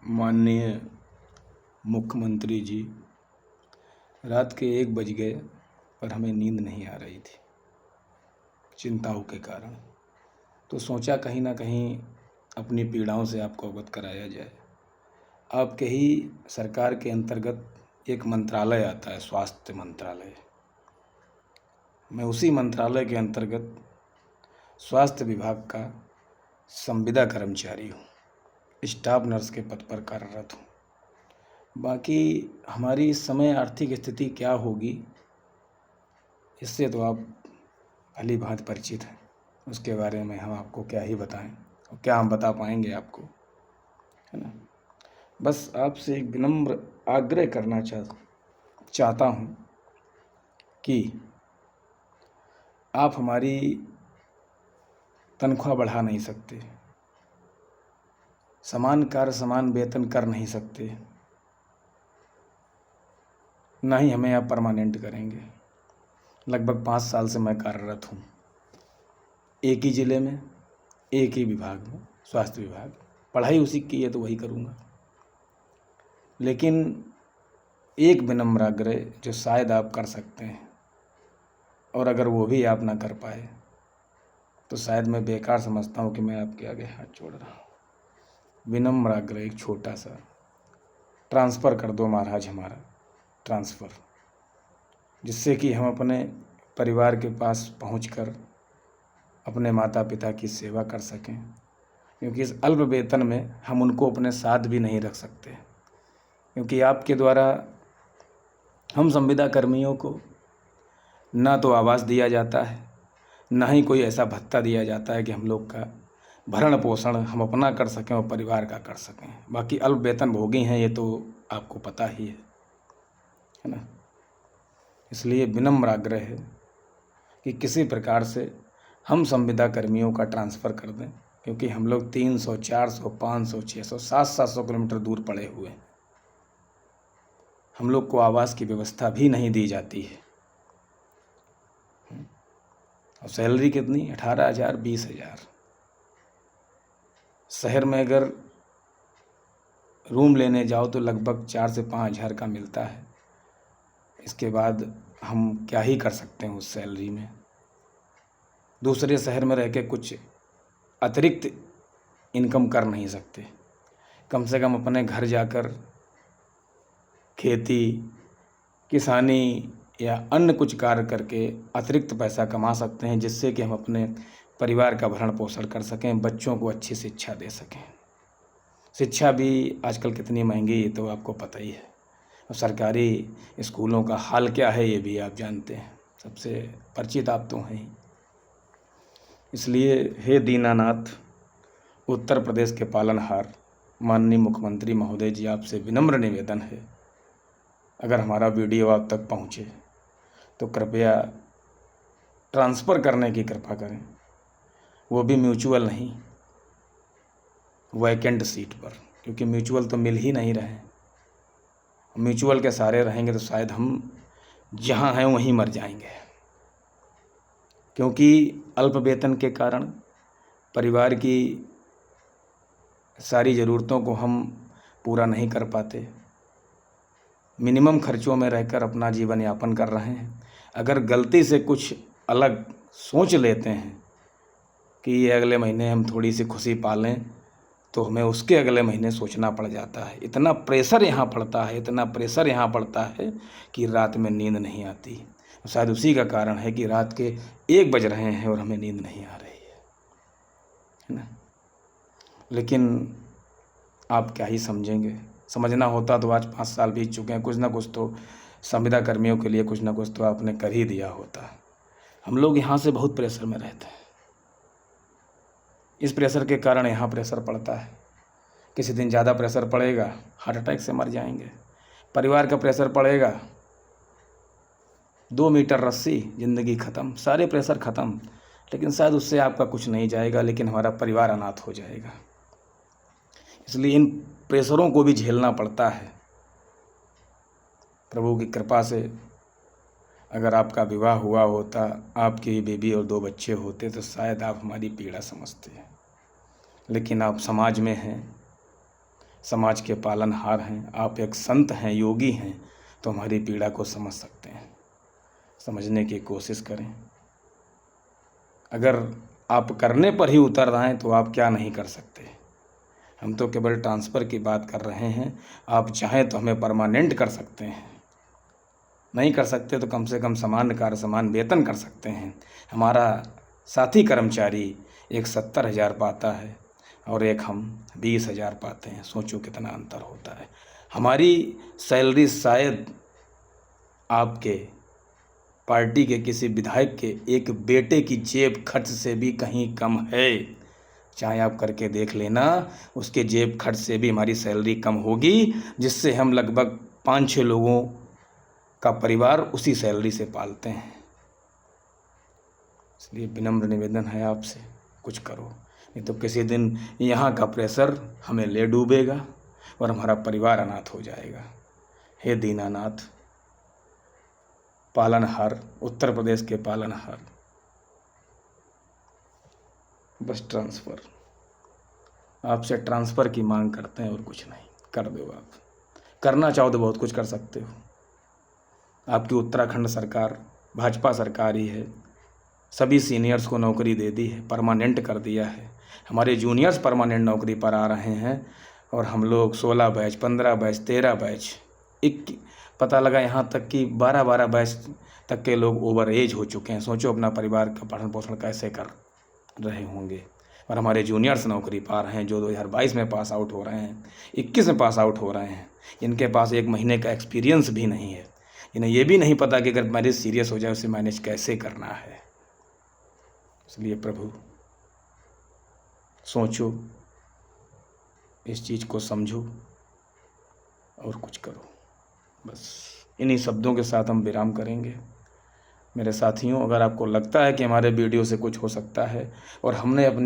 माननीय मुख्यमंत्री जी, रात के 1 बज गए पर हमें नींद नहीं आ रही थी चिंताओं के कारण। तो सोचा कहीं ना कहीं अपनी पीड़ाओं से आपको अवगत कराया जाए। आपके ही सरकार के अंतर्गत एक मंत्रालय आता है, स्वास्थ्य मंत्रालय। मैं उसी मंत्रालय के अंतर्गत स्वास्थ्य विभाग का संविदा कर्मचारी हूँ, स्टाफ नर्स के पद पर कार्यरत हूँ। बाकी हमारी इस समय आर्थिक स्थिति क्या होगी, इससे तो आप भली भांति परिचित हैं। उसके बारे में हम आपको क्या ही बताएं और क्या हम बता पाएंगे आपको, है ना। बस आपसे एक विनम्र आग्रह करना चाहता हूँ कि आप हमारी तनख्वाह बढ़ा नहीं सकते, समान कार्य समान वेतन कर नहीं सकते, ना ही हमें आप परमानेंट करेंगे। लगभग 5 साल से मैं कार्यरत हूँ एक ही ज़िले में, एक ही विभाग में, स्वास्थ्य विभाग। पढ़ाई उसी की है तो वही करूँगा। लेकिन एक विनम्र आग्रह जो शायद आप कर सकते हैं, और अगर वो भी आप ना कर पाए तो शायद मैं बेकार समझता हूँ कि मैं आपके आगे हाथ जोड़ रहा हूँ। विनम्र आग्रह एक छोटा सा, ट्रांसफ़र कर दो महाराज हमारा ट्रांसफ़र, जिससे कि हम अपने परिवार के पास पहुंचकर अपने माता पिता की सेवा कर सकें। क्योंकि इस अल्प वेतन में हम उनको अपने साथ भी नहीं रख सकते, क्योंकि आपके द्वारा हम संविदा कर्मियों को ना तो आवास दिया जाता है, ना ही कोई ऐसा भत्ता दिया जाता है कि हम लोग का भरण पोषण हम अपना कर सकें और परिवार का कर सकें। बाकी अल्प वेतन भोगी हैं, ये तो आपको पता ही है ना। इसलिए विनम्र आग्रह है कि किसी प्रकार से हम संविदा कर्मियों का ट्रांसफ़र कर दें, क्योंकि हम लोग 300, 400, 500, 600, 700 किलोमीटर दूर पड़े हुए हैं। हम लोग को आवास की व्यवस्था भी नहीं दी जाती है। और सैलरी कितनी? 18,000, 20,000। शहर में अगर रूम लेने जाओ तो लगभग 4 से 5,000 का मिलता है। इसके बाद हम क्या ही कर सकते हैं उस सैलरी में। दूसरे शहर में रह के कुछ अतिरिक्त इनकम कर नहीं सकते। कम से कम अपने घर जाकर खेती, किसानी या अन्य कुछ कार्य करके अतिरिक्त पैसा कमा सकते हैं, जिससे कि हम अपने परिवार का भरण पोषण कर सकें, बच्चों को अच्छी शिक्षा दे सकें। शिक्षा भी आजकल कितनी महंगी है तो आपको पता ही है, और सरकारी स्कूलों का हाल क्या है ये भी आप जानते हैं, सबसे परिचित आप तो हैं ही। इसलिए हे दीनानाथ, उत्तर प्रदेश के पालनहार माननीय मुख्यमंत्री महोदय जी, आपसे विनम्र निवेदन है, अगर हमारा वीडियो आप तक पहुँचे तो कृपया ट्रांसफ़र करने की कृपा करें, वो भी म्यूचुअल नहीं, वैकेंट सीट पर, क्योंकि म्यूचुअल तो मिल ही नहीं रहे हैं। म्यूचुअल के सहारे रहेंगे तो शायद हम जहाँ हैं वहीं मर जाएंगे, क्योंकि अल्प वेतन के कारण परिवार की सारी ज़रूरतों को हम पूरा नहीं कर पाते। मिनिमम खर्चों में रहकर अपना जीवन यापन कर रहे हैं। अगर गलती से कुछ अलग सोच लेते हैं कि ये अगले महीने हम थोड़ी सी खुशी पालें, तो हमें उसके अगले महीने सोचना पड़ जाता है। इतना प्रेशर यहाँ पड़ता है, इतना प्रेशर यहाँ पड़ता है कि रात में नींद नहीं आती। शायद उसी का कारण है कि रात के 1 बज रहे हैं और हमें नींद नहीं आ रही है ना। लेकिन आप क्या ही समझेंगे। समझना होता तो आज 5 साल बीत चुके हैं, कुछ ना कुछ तो संविदा कर्मियों के लिए कुछ ना कुछ तो आपने कर ही दिया होता। हम लोग यहाँ से बहुत प्रेशर में रहते हैं। इस प्रेशर के कारण यहाँ प्रेशर पड़ता है। किसी दिन ज़्यादा प्रेशर पड़ेगा, हार्ट अटैक से मर जाएंगे। परिवार का प्रेशर पड़ेगा, 2 मीटर रस्सी, ज़िंदगी ख़त्म, सारे प्रेशर ख़त्म। लेकिन शायद उससे आपका कुछ नहीं जाएगा, लेकिन हमारा परिवार अनाथ हो जाएगा। इसलिए इन प्रेशरों को भी झेलना पड़ता है। प्रभु की कृपा से अगर आपका विवाह हुआ होता, आपकी बेबी और 2 बच्चे होते, तो शायद आप हमारी पीड़ा समझते हैं। लेकिन आप समाज में हैं, समाज के पालनहार हैं, आप एक संत हैं, योगी हैं, तो हमारी पीड़ा को समझ सकते हैं। समझने की कोशिश करें। अगर आप करने पर ही उतर आएँ तो आप क्या नहीं कर सकते। हम तो केवल ट्रांसफ़र की बात कर रहे हैं। आप चाहें तो हमें परमानेंट कर सकते हैं, नहीं कर सकते तो कम से कम समान कार्य समान वेतन कर सकते हैं। हमारा साथी कर्मचारी एक 70,000 पाता है और एक हम 20,000 पाते हैं। सोचो कितना अंतर होता है। हमारी सैलरी शायद आपके पार्टी के किसी विधायक के एक बेटे की जेब खर्च से भी कहीं कम है। चाहे आप करके देख लेना, उसके जेब खर्च से भी हमारी सैलरी कम होगी, जिससे हम लगभग 5-6 लोगों का परिवार उसी सैलरी से पालते हैं। इसलिए विनम्र निवेदन है आपसे, कुछ करो, नहीं तो किसी दिन यहाँ का प्रेशर हमें ले डूबेगा और हमारा परिवार अनाथ हो जाएगा। हे दीनानाथ, पालनहार, उत्तर प्रदेश के पालनहार, बस ट्रांसफ़र, आपसे ट्रांसफ़र की मांग करते हैं और कुछ नहीं। कर दो। आप करना चाहो तो बहुत कुछ कर सकते हो। आपकी उत्तराखंड सरकार भाजपा सरकार ही है। सभी सीनियर्स को नौकरी दे दी है, परमानेंट कर दिया है। हमारे जूनियर्स परमानेंट नौकरी पर आ रहे हैं और हम लोग 16 बैच, 15 बैच, 13 बैच, पता लगा यहाँ तक कि 12-12 बैच तक के लोग ओवर एज हो चुके हैं। सोचो अपना परिवार का पालन पोषण कैसे कर रहे होंगे। और हमारे जूनियर्स नौकरी पा रहे हैं जो 2022 में पास आउट हो रहे हैं, 21 में पास आउट हो रहे हैं। इनके पास 1 महीने का एक्सपीरियंस भी नहीं है। इन्हें ये भी नहीं पता कि अगर मैरिज सीरियस हो जाए उसे मैनेज कैसे करना है। इसलिए प्रभु सोचो, इस चीज़ को समझो और कुछ करो। बस इन्हीं शब्दों के साथ हम विराम करेंगे। मेरे साथियों, अगर आपको लगता है कि हमारे वीडियो से कुछ हो सकता है और हमने अपनी